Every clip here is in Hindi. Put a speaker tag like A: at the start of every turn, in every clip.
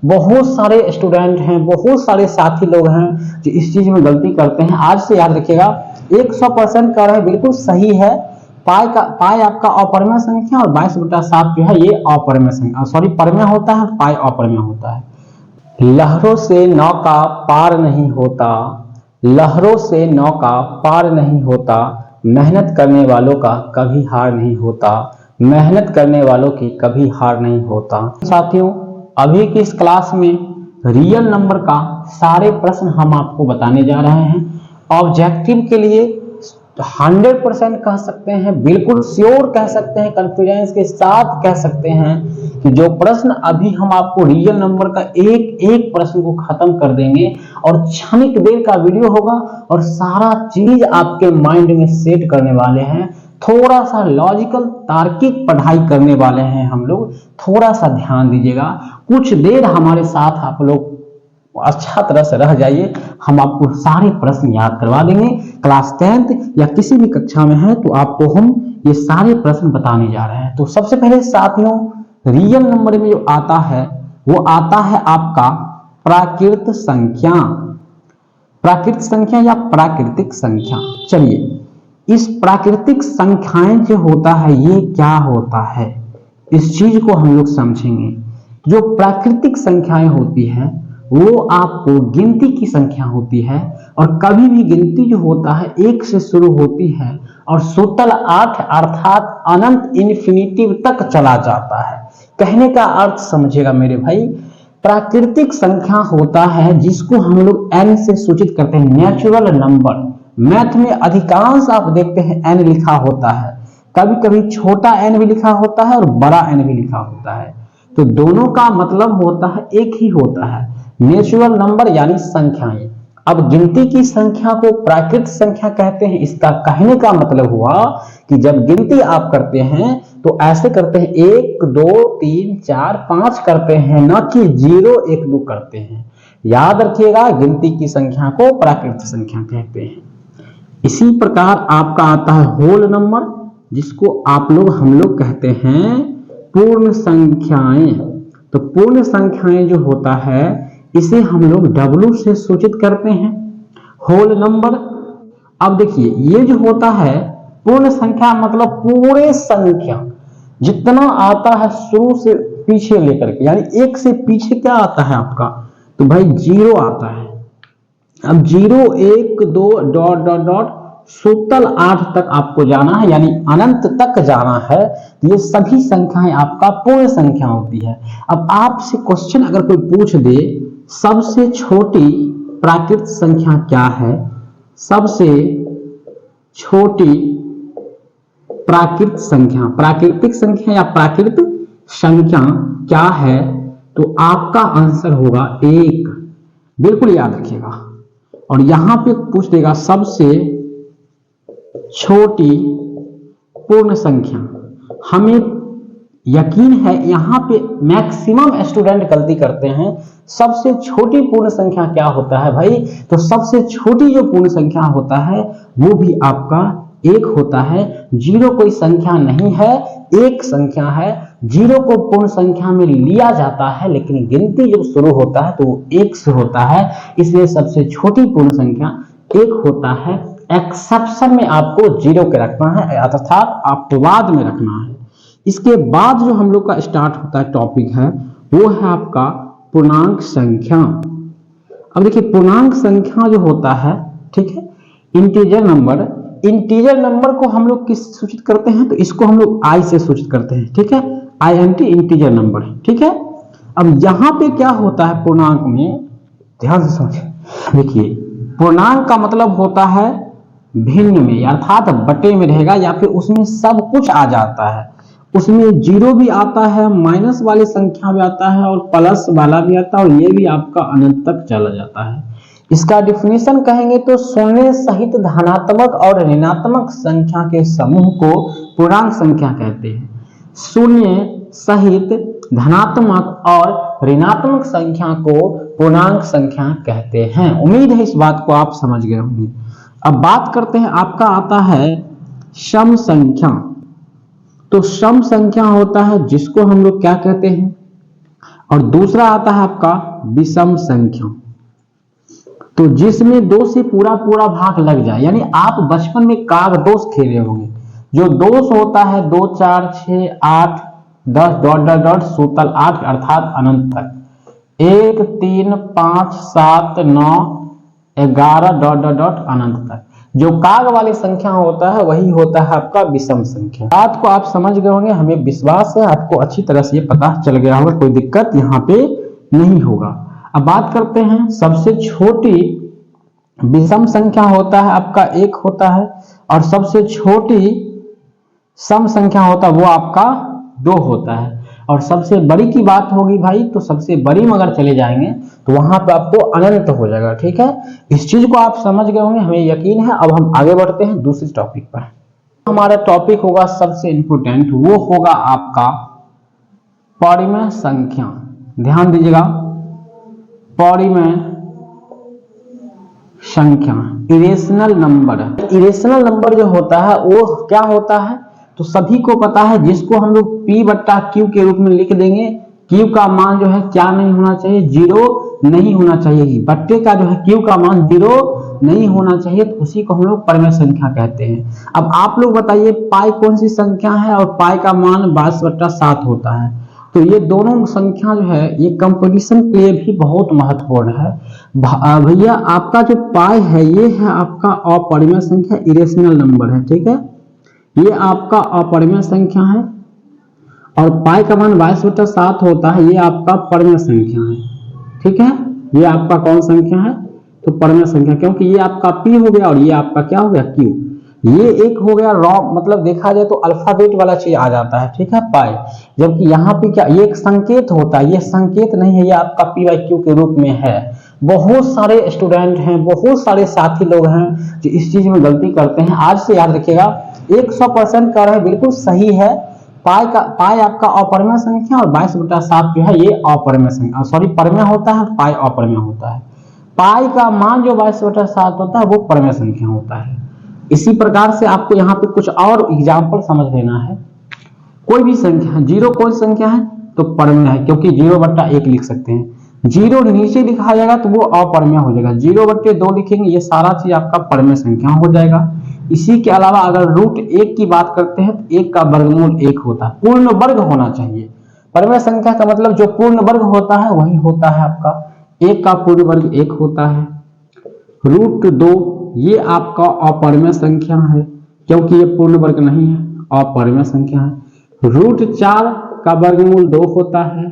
A: बहुत सारे स्टूडेंट हैं, बहुत सारे साथी लोग हैं जो इस चीज में गलती करते हैं। आज से याद रखिएगा, 100% कर रहे बिल्कुल सही है। पाई आपका अपरिमेय संख्या और 22/7 जो है ये अपरिमेय संख्या, सॉरी परिमेय होता है, पाई अपरिमेय होता है। लहरों से नौका पार नहीं होता, लहरों से नौका पार नहीं होता, मेहनत करने वालों का कभी हार नहीं होता, मेहनत करने वालों की कभी हार नहीं होता। साथियों, अभी की इस क्लास में रियल नंबर का सारे प्रश्न हम आपको बताने जा रहे हैं। ऑब्जेक्टिव के लिए 100% कह सकते हैं, बिल्कुल श्योर कह सकते हैं, कॉन्फिडेंस के साथ कह सकते हैं कि जो प्रश्न अभी हम आपको रियल नंबर का एक एक प्रश्न को खत्म कर देंगे और क्षणिक देर का वीडियो होगा और सारा चीज आपके माइंड में सेट करने वाले हैं। थोड़ा सा लॉजिकल तार्किक पढ़ाई करने वाले हैं हम लोग, थोड़ा सा ध्यान दीजिएगा। कुछ देर हमारे साथ आप लोग अच्छा तरह से रह जाइए, हम आपको सारे प्रश्न याद करवा देंगे। क्लास 10th या किसी भी कक्षा में है तो आपको हम ये सारे प्रश्न बताने जा रहे हैं। तो सबसे पहले साथियों, रियल नंबर में जो आता है वो आता है आपका प्राकृत संख्या, प्राकृत संख्या या प्राकृतिक संख्या। चलिए, इस प्राकृतिक संख्याएं जो होता है ये क्या होता है, इस चीज को हम लोग समझेंगे। जो प्राकृतिक संख्याएं होती हैं वो आपको गिनती की संख्या होती है, और कभी भी गिनती जो होता है 1 से शुरू होती है और टोटल 8 अर्थात अनंत इन्फिनिटिव तक चला जाता है। कहने का अर्थ समझिएगा मेरे भाई, प्राकृतिक संख्या होता है जिसको हम लोग n से सूचित करते हैं, नेचुरल नंबर। मैथ में अधिकांश आप देखते हैं n लिखा होता है, कभी कभी छोटा n भी लिखा होता है और बड़ा n भी लिखा होता है, तो दोनों का मतलब होता है एक ही होता है, नेचुरल नंबर यानी संख्याएं। अब गिनती की संख्या को प्राकृत संख्या कहते हैं। इसका कहने का मतलब हुआ कि जब गिनती आप करते हैं तो ऐसे करते हैं 1 2 3 4 5 करते हैं, न कि 0 1 2 करते हैं। याद रखिएगा, गिनती की संख्या को प्राकृत संख्या कहते हैं। इसी प्रकार आपका आता है होल नंबर, जिसको हम लोग कहते हैं पूर्ण संख्याएं। तो पूर्ण संख्याएं जो होता है इसे हम लोग W से सूचित करते हैं, होल नंबर। अब देखिए, ये जो होता है पूर्ण संख्या मतलब पूरे संख्या जितना आता है शुरू से पीछे लेकर के, यानी 1 से पीछे क्या आता है आपका, तो भाई 0 आता है। अब 0 1 2 डॉट डॉट डॉट टोटल 8 तक आपको जाना है, यानी अनंत तक जाना है। ये सभी संख्याएं आपका पूर्ण संख्या होती है। अब आपसे क्वेश्चन अगर कोई पूछ दे सबसे छोटी प्राकृत संख्या क्या है, सबसे छोटी प्राकृत संख्या, प्राकृतिक संख्या या प्राकृत संख्या क्या है, तो आपका आंसर होगा 1। बिल्कुल याद रखिएगा। और यहां पे पूछ देगा सबसे छोटी पूर्ण संख्या, हमें यकीन है यहां पे मैक्सिमम स्टूडेंट गलती करते हैं। सबसे छोटी पूर्ण संख्या क्या होता है भाई, तो सबसे छोटी जो पूर्ण संख्या होता है वो भी आपका 1 होता है। 0 कोई संख्या नहीं है, एक संख्या है। 0 को पूर्ण संख्या में लिया जाता है, लेकिन गिनती जब शुरू होता है तो वो 1 से होता है, इसलिए सबसे छोटी पूर्ण संख्या 1 होता है। एक्सेप्शन में आपको 0 के रखना है, अर्थात अपवाद में रखना है। इसके बाद जो हम लोग का स्टार्ट होता है टॉपिक है वो है आपका पूर्णांक संख्या। अब देखिए, पूर्णांक संख्या जो होता है, ठीक है, इंटीजर नंबर, इंटीजर नंबर को हम लोग किस सूचित करते हैं, तो इसको हम लोग i से सूचित करते हैं, ठीक है, INT इंटीजर नंबर, ठीक है। अब यहां पे क्या होता है पूर्णांक में, ध्यान से समझिए। देखिए, पूर्णांक का मतलब होता है भिन्न में, अर्थात बटे में रहेगा, या फिर उसमें सब कुछ आ जाता है। उसमें 0 भी आता है, माइनस वाली संख्या भी आता है और प्लस वाला भी आता है, और ये भी आपका अनंत तक चला जाता है। इसका डिफिनेशन कहेंगे तो शून्य सहित धनात्मक और ऋणात्मक संख्या के समूह को पूर्णांक संख्या कहते हैं। शून्य सहित धनात्मक और ऋणात्मक संख्या को पूर्णांक संख्या कहते हैं। उम्मीद है इस बात को आप समझ गए होंगे। अब बात करते हैं, आपका आता है सम संख्या। तो सम संख्या होता है जिसको हम लोग क्या कहते हैं, और दूसरा आता है आपका विषम संख्या, तो जिसमें 2 से पूरा पूरा भाग लग जाए। यानी आप बचपन में काग दोष खेले होंगे, जो दोष होता है 2 4 6 8 10 डॉट डॉट डॉट सूतल 8 अर्थात अनंत तक, 1 3 5 7 9 11 डॉट डॉट डॉट अनंत तक। जो काग वाली संख्या होता है वही होता है आपका विषम संख्या। बात को आप समझ गए होंगे, हमें विश्वास है आपको अच्छी तरह से ये पता चल गया होगा, कोई दिक्कत यहाँ पे नहीं होगा। अब बात करते हैं, सबसे छोटी विषम संख्या होता है आपका 1 होता है, और सबसे छोटी सम संख्या होता है वो आपका 2 होता है। और सबसे बड़ी की बात होगी भाई, तो सबसे बड़ी में अगर चले जाएंगे तो वहां पे आपको अनंत हो जाएगा। ठीक है, इस चीज को आप समझ गए होंगे, हमें यकीन है। अब हम आगे बढ़ते हैं दूसरे टॉपिक पर। हमारा टॉपिक होगा सबसे इंपोर्टेंट, वो होगा आपका परिमेय संख्या। ध्यान दीजिएगा, परिमेय संख्या, इरेशनल नंबर। इरेशनल नंबर जो होता है वो क्या होता है, तो सभी को पता है, जिसको हम लोग P बट्टा Q के रूप में लिख देंगे। Q का मान जो है क्या नहीं होना चाहिए, 0 नहीं होना चाहिए। बट्टे का जो है Q का मान 0 नहीं होना चाहिए, तो उसी को हम लोग परिमेय संख्या कहते हैं। अब आप लोग बताइए पाई कौन सी संख्या है, और पाई का मान 22/7 होता है। तो ये दोनों संख्या जो है ये कंपटीशन के लिए भी बहुत महत्वपूर्ण है। भैया आपका जो पाई है ये है आपका अपरिमेय संख्या, इरेशनल नंबर है। ठीक है, ये आपका अपरिमेय संख्या है, और पाई का मान 22/7 होता है, ये आपका परिमेय संख्या है। ठीक है, ये आपका कौन संख्या है, तो परिमेय संख्या, क्योंकि ये आपका P हो गया और ये आपका क्या हो गया Q। ये एक हो गया रॉन्ग, मतलब देखा जाए तो अल्फाबेट वाला चीज आ जाता है। ठीक है, पाई, जबकि यहाँ पे क्या ये एक संकेत होता है, ये संकेत नहीं है, ये आपका P/Q के रूप में है। बहुत सारे स्टूडेंट हैं, बहुत सारे साथी लोग हैं जो इस चीज में गलती करते हैं। आज से याद रखिएगा, 100% कर रहे हैं, बिल्कुल सही है। पाई आपका अपरिमेय संख्या, और 22/7 जो है ये अपरिमेय संख्या, सॉरी परिमेय होता है, पाई अपरिमेय होता है। पाई का मान जो 22/7 होता है वो परिमेय संख्या होता है। इसी प्रकार से आपको यहाँ पे कुछ और एग्जाम्पल समझ लेना है। कोई भी संख्या, 0 कौन संख्या है, तो परिमेय है, क्योंकि 0/1 लिख सकते हैं। 0 नीचे लिखा जाएगा तो वो अपरिमेय हो जाएगा, 0/2 लिखेंगे, ये सारा चीज आपका परिमेय संख्या हो जाएगा। इसी के अलावा अगर √1 की बात करते हैं तो 1 का वर्गमूल 1 होता है, पूर्ण वर्ग होना चाहिए। परिमेय संख्या का मतलब जो पूर्ण वर्ग होता है वही होता है आपका, 1 का पूर्ण वर्ग 1 होता है। √2 ये आपका अपरिमेय संख्या है, क्योंकि ये पूर्ण वर्ग नहीं है, अपरिमेय संख्या है। √4 का वर्गमूल 2 होता है।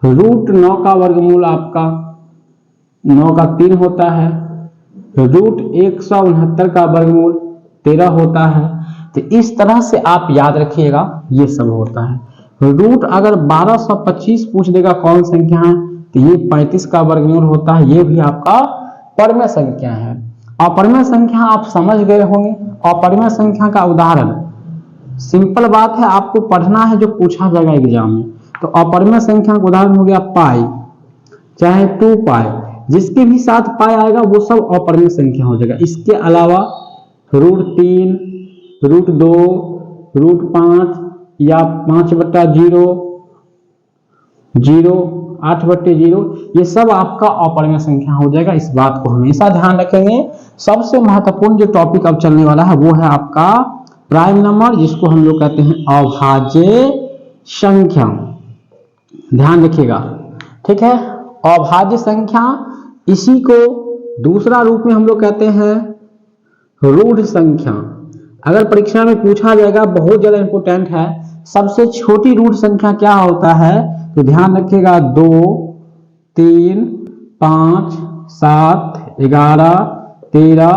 A: √9 का वर्गमूल आपका 9 का 3 होता है। √169 का वर्गमूल 13 होता है। तो इस तरह से आप याद रखिएगा, ये सब होता है। रूट अगर 1225 पूछ देगा कौन संख्या है, तो ये 35 का वर्गमूल होता है, ये भी आपका परिमेय संख्या है। अपरिमेय संख्या आप समझ गए होंगे। अपरिमेय संख्या का उदाहरण, सिंपल बात है, आपको पढ़ना है जो पूछा जाएगा एग्जाम में। तो अपरिमेय संख्या का उदाहरण हो गया पाई, चाहे 2 पाई, जिसके भी साथ पाई आएगा वो सब अपरिमेय संख्या हो जाएगा। इसके अलावा √3, √2, √5 या 5/0, 0, 8/0, ये सब आपका अपरिमेय संख्या हो जाएगा। इस बात को हमेशा ध्यान रखेंगे। सबसे महत्वपूर्ण जो टॉपिक अब चलने वाला है वो है आपका प्राइम नंबर, जिसको हम लोग कहते हैं अभाज्य संख्या। ध्यान रखिएगा, ठीक है। अभाज्य संख्या, इसी को दूसरा रूप में हम लोग कहते हैं रूढ़ संख्या। अगर परीक्षा में पूछा जाएगा, बहुत ज्यादा इंपोर्टेंट है, सबसे छोटी रूढ़ संख्या क्या होता है, तो ध्यान रखिएगा 2, 3, 5, 7, 11, 13,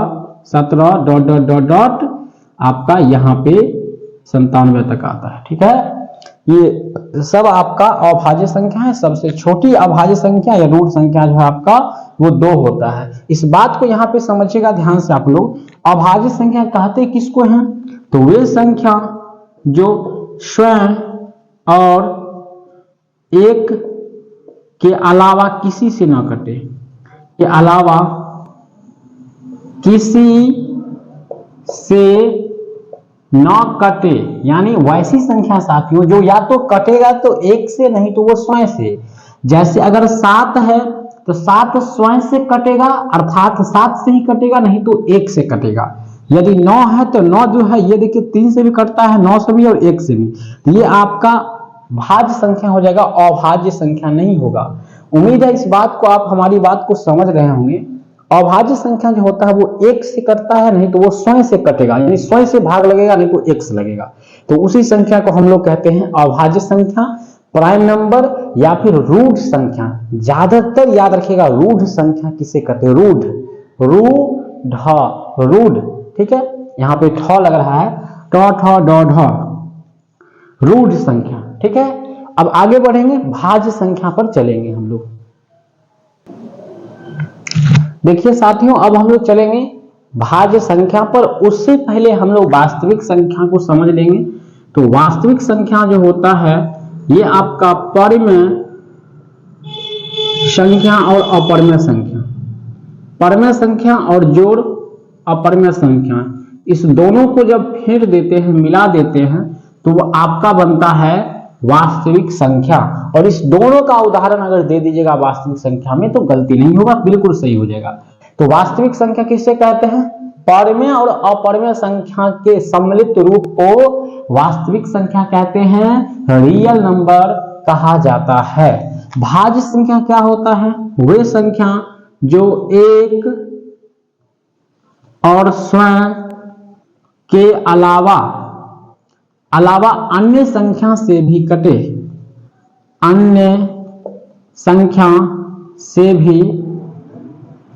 A: 17 डॉट डॉट डॉट डॉट आपका यहाँ पे 97 तक आता है। ठीक है, ये सब आपका अभाज्य संख्या है। सबसे छोटी अभाज्य संख्या या रूढ़ संख्या जो है आपका वो 2 होता है। इस बात को यहाँ पे समझिएगा ध्यान से आप लोग। अभाज्य संख्या कहते किसको हैं, तो वे संख्या जो स्वयं और एक के अलावा किसी से ना कटे, के अलावा किसी से न कटे, यानी वैसी संख्या साथियों जो या तो कटेगा तो 1 से, नहीं तो वो स्वयं से, जैसे अगर 7 है तो 7 स्वयं से कटेगा, अर्थात 7 से ही कटेगा, नहीं तो 1 से कटेगा। यदि 9 है तो 9 जो है ये देखिए 3 से भी कटता है, 9 से भी और 1 से भी। तो ये आपका भाज्य संख्या हो जाएगा, अभाज्य संख्या नहीं होगा। उम्मीद है इस बात को आप हमारी बात को समझ रहे होंगे। अभाज्य संख्या जो होता है वो 1 से कटता है, नहीं तो वो स्वयं से कटेगा, यानी स्वयं से भाग लगेगा, नहीं तो 1 से लगेगा। तो उसी संख्या को हम लोग कहते हैं अभाज्य संख्या, प्राइम नंबर या फिर रूढ़ संख्या। ज्यादातर याद रखिएगा रूढ़ संख्या किसे कहते हैं, रूढ़, रूढ़, ठीक है, यहाँ पे ठ लग रहा है, ट ठ ड ढ, रूढ़ संख्या, ठीक है। अब आगे बढ़ेंगे, भाज्य संख्या पर चलेंगे हम लोग। देखिए साथियों, अब हम लोग चलेंगे भाज्य संख्या पर। उससे पहले हम लोग वास्तविक संख्या को समझ लेंगे। तो वास्तविक संख्या जो होता है ये आपका परमेय संख्या और अपरमेय संख्या, परमेय संख्या और जोड़ अपरमेय संख्या, इस दोनों को जब फेंट देते हैं, मिला देते हैं, तो वो आपका बनता है वास्तविक संख्या। और इस दोनों का उदाहरण अगर दे दीजिएगा वास्तविक संख्या में तो गलती नहीं होगा, बिल्कुल सही हो जाएगा। तो वास्तविक संख्या किससे कहते हैं, परमेय और अपरमेय संख्या के सम्मिलित रूप को वास्तविक संख्या कहते हैं, रियल नंबर कहा जाता है। भाज्य संख्या क्या होता है, वे संख्या जो एक और स्वयं के अलावा अन्य संख्या से भी कटे, अन्य संख्या से भी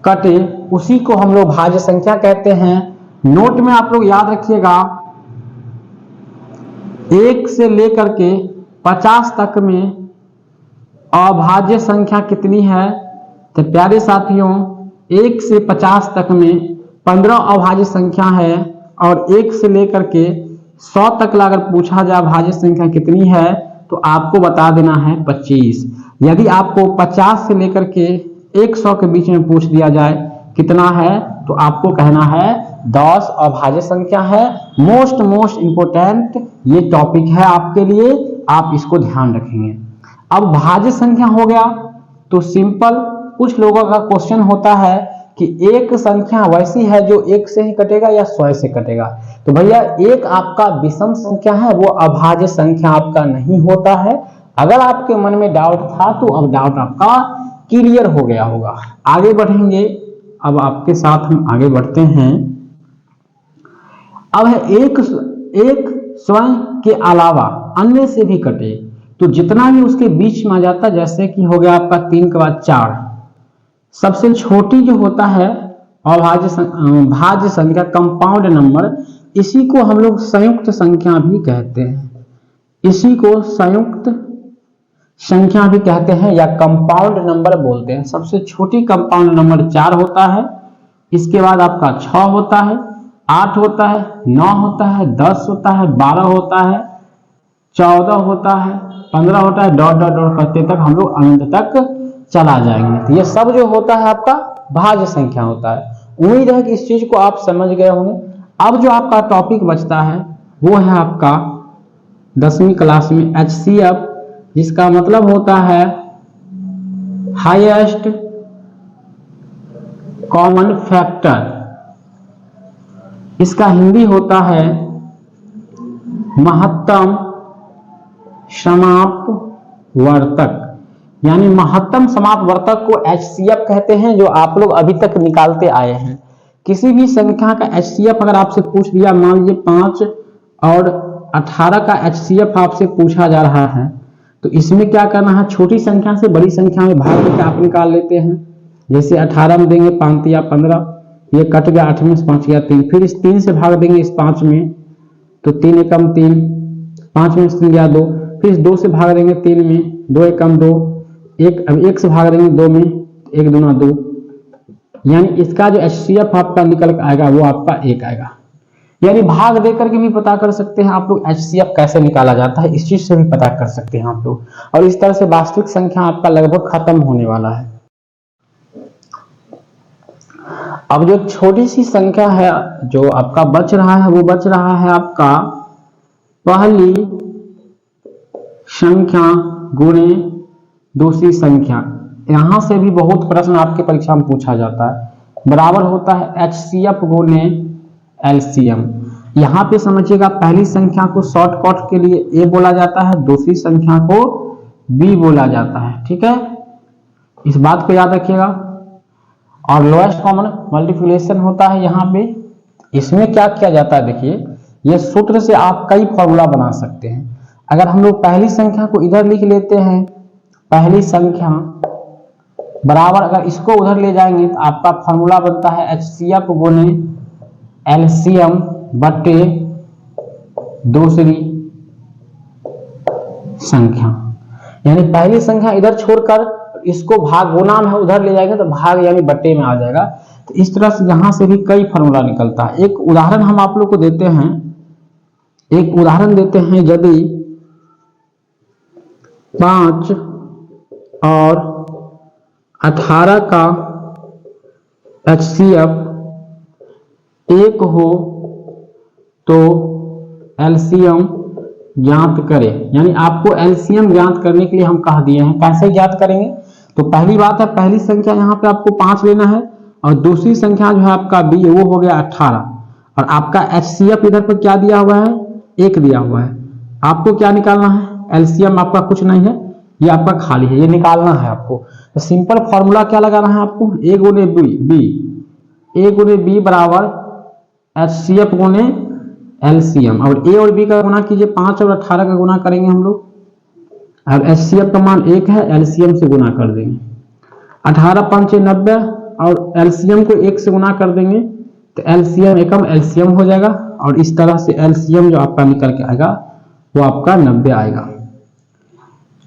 A: कटे, उसी को हम लोग भाज्य संख्या कहते हैं। नोट में आप लोग याद रखिएगा 1 से लेकर के 50 तक में अभाज्य संख्या कितनी है, तो प्यारे साथियों 1 से 50 तक में 15 अभाज्य संख्या है, और 1 से लेकर के 100 तक अगर पूछा जाए भाज्य संख्या कितनी है तो आपको बता देना है 25। यदि आपको 50 से लेकर के 100 के बीच में पूछ दिया जाए कितना है तो आपको कहना है 10 अभाज्य संख्या है। मोस्ट इंपोर्टेंट ये टॉपिक है आपके लिए, आप इसको ध्यान रखेंगे। अब भाज्य संख्या हो गया तो सिंपल, कुछ लोगों का क्वेश्चन होता है कि एक संख्या वैसी है जो 1 से ही कटेगा या 100 से कटेगा। तो भैया एक आपका विषम संख्या है, वो अभाज्य संख्या आपका नहीं होता है। अगर आपके मन में डाउट था तो अब डाउट आपका क्लियर हो गया होगा। आगे बढ़ेंगे, अब आपके साथ हम आगे बढ़ते हैं। अब है एक स्वयं के अलावा अन्य से भी कटे, तो जितना भी उसके बीच में आ जाता, जैसे कि हो गया आपका 3 के बाद 4, सबसे छोटी जो होता है भाज्य संख्या, कंपाउंड नंबर, इसी को हम लोग संयुक्त संख्या भी कहते हैं, इसी को संयुक्त संख्या भी कहते हैं या कंपाउंड नंबर बोलते हैं। सबसे छोटी कंपाउंड नंबर 4 होता है, इसके बाद आपका 6 होता है, 8 होता है, 9 होता है, 10 होता है, 12 होता है, 14 होता है, 15 होता है, डॉट डॉट डॉट करते तक हम लोग अनंत तक चला जाएंगे। तो ये सब जो होता है आपका भाज्य संख्या होता है। उम्मीद है कि इस चीज को आप समझ गए होंगे। अब जो आपका टॉपिक बचता है वो है आपका 10वीं क्लास में HCF, जिसका मतलब होता है हाईएस्ट कॉमन फैक्टर। इसका हिंदी होता है महत्तम समापवर्तक, यानी महत्तम समापवर्तक को HCF कहते हैं, जो आप लोग अभी तक निकालते आए हैं। किसी भी संख्या का HCF अगर आपसे पूछ दिया, मान लीजिए 5 और 18 का HCF आपसे पूछा जा रहा है, तो इसमें क्या करना है, छोटी संख्या से बड़ी संख्या में भाग करके आप निकाल लेते हैं। जैसे 18 में देंगे 5 या 15, ये कट गया 8 में से 5 या 3, फिर इस 3 से भाग देंगे इस 5 में, तो 3 एकम 3, 5 में से गया 2, फिर इस 2 से भाग देंगे 3 में, 2 एकम 2, 1 से भाग देंगे 2 में, 1 दूना 2, यानी इसका जो HCF आपका निकल आएगा वो आपका 1 आएगा। यानी भाग देकर के भी पता कर सकते हैं आप लोग HCF कैसे निकाला जाता है, इस चीज से भी पता कर सकते हैं आप लोग। और इस तरह से वास्तविक संख्या आपका लगभग खत्म होने वाला है। अब जो छोटी सी संख्या है जो आपका बच रहा है, वो बच रहा है आपका पहली संख्या गुणे दूसरी संख्या। यहां से भी बहुत प्रश्न आपके परीक्षा में पूछा जाता है। बराबर होता है HCF गुने LCM। यहाँ पे समझिएगा पहली संख्या को शॉर्टकट के लिए A बोला जाता है, दूसरी संख्या को B बोला जाता है। ठीक है, इस बात को याद रखिएगा। और लोएस्ट कॉमन मल्टीप्लिकेशन होता है यहाँ पे। इसमें क्या किया जाता है, देखिए ये सूत्र से आप कई फॉर्मूला बना सकते हैं। अगर हम लोग पहली संख्या को इधर लिख लेते हैं, पहली संख्या बराबर, अगर इसको उधर ले जाएंगे तो आपका फॉर्मूला बनता है HCF गुने LCM बटे दूसरी संख्या। यानी पहली संख्या इधर छोड़कर इसको भाग गुना में उधर ले जाएंगे तो भाग यानी बट्टे में आ जाएगा। तो इस तरह से यहां से भी कई फॉर्मूला निकलता है। एक उदाहरण हम आप लोग को देते हैं, एक उदाहरण देते हैं। यदि 5 और 18 का HCF 1 हो तो LCM ज्ञात करें। यानी आपको LCM ज्ञात करने के लिए हम कह दिए हैं। कैसे ज्ञात करेंगे, तो पहली बात है पहली संख्या यहाँ पे आपको 5 लेना है और दूसरी संख्या जो है आपका B वो हो गया 18 और आपका HCF इधर पर क्या दिया हुआ है, 1 दिया हुआ है। आपको क्या निकालना है, LCM आपका कुछ नहीं है, ये आपका खाली है, ये निकालना है आपको। तो सिंपल फॉर्मूला क्या लगाना है आपको, A गुने B, A गुने B बराबर HCF गुने LCM। और A और B का गुना कीजिए, 5 और 18 का गुना करेंगे हम लोग। अब HCF का मान 1 है, LCM से गुना कर देंगे। 18 5 90 और LCM को 1 से गुना कर देंगे तो LCM एकम LCM हो जाएगा। और इस तरह से LCM जो आपका निकल के आएगा वो आपका 90 आएगा।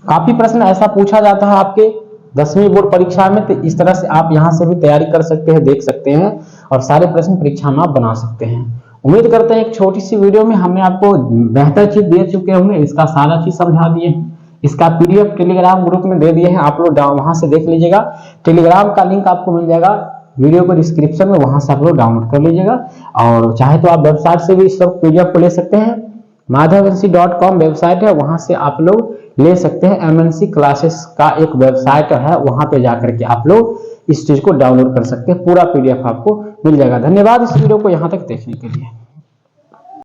A: काफी प्रश्न ऐसा पूछा जाता है आपके 10वीं बोर्ड परीक्षा में, तो इस तरह से आप यहाँ से भी तैयारी कर सकते हैं, देख सकते हैं और सारे प्रश्न परीक्षा में आप बना सकते हैं। उम्मीद करते हैं एक छोटी सी वीडियो में हमने आपको बेहतर चीज दे चुके होंगे, इसका सारा चीज समझा दिए हैं। इसका PDF टेलीग्राम ग्रुप में दे दिए हैं, आप लोग वहां से देख लीजिएगा। टेलीग्राम का लिंक आपको मिल जाएगा वीडियो को डिस्क्रिप्शन में, वहां से आप लोग डाउनलोड कर लीजिएगा। और चाहे तो आप वेबसाइट से भी इस सब PDF को ले सकते हैं। madhavnc.com वेबसाइट है, वहां से आप लोग ले सकते हैं। MNC क्लासेस का एक वेबसाइट है, वहां पे जाकर के आप लोग इस चीज को डाउनलोड कर सकते हैं। पूरा PDF आपको मिल जाएगा। धन्यवाद इस वीडियो को यहाँ तक देखने के लिए।